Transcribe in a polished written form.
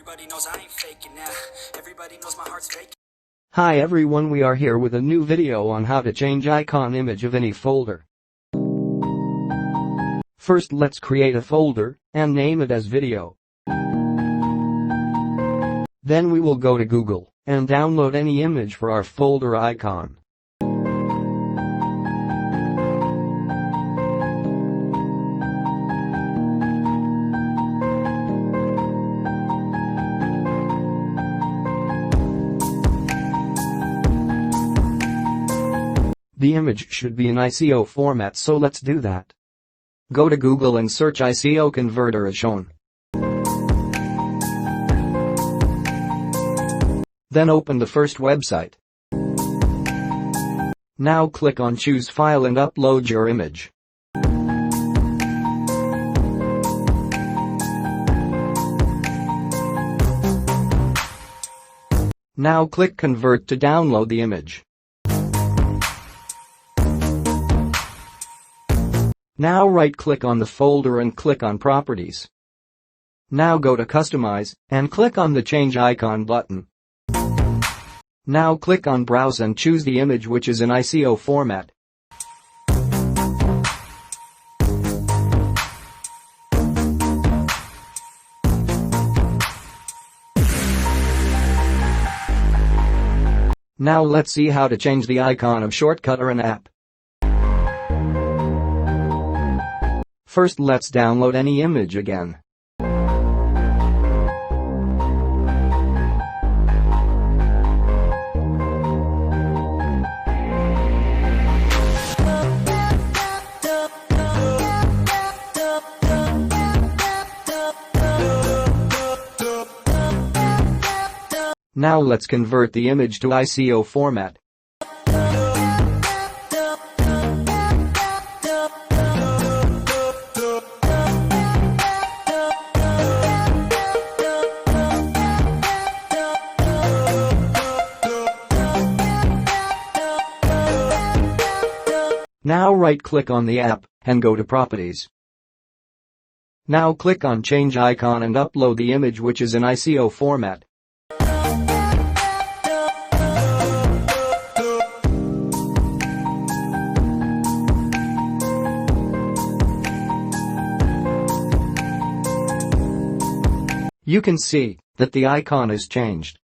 Everybody knows I ain't faking now. Everybody knows my heart's fake. Hi everyone, we are here with a new video on how to change icon image of any folder. First, let's create a folder and name it as video. Then we will go to Google and download any image for our folder icon. The image should be in ICO format, so let's do that. Go to Google and search ICO converter as shown. Then open the first website. Now click on Choose File and upload your image. Now click Convert to download the image. Now right-click on the folder and click on Properties. Now go to Customize and click on the Change Icon button. Now click on Browse and choose the image which is in ICO format. Now let's see how to change the icon of Shortcut or an app. First, let's download any image again. Now let's convert the image to ICO format. Now right-click on the app and go to Properties. Now click on Change Icon and upload the image which is in ICO format. You can see that the icon is changed.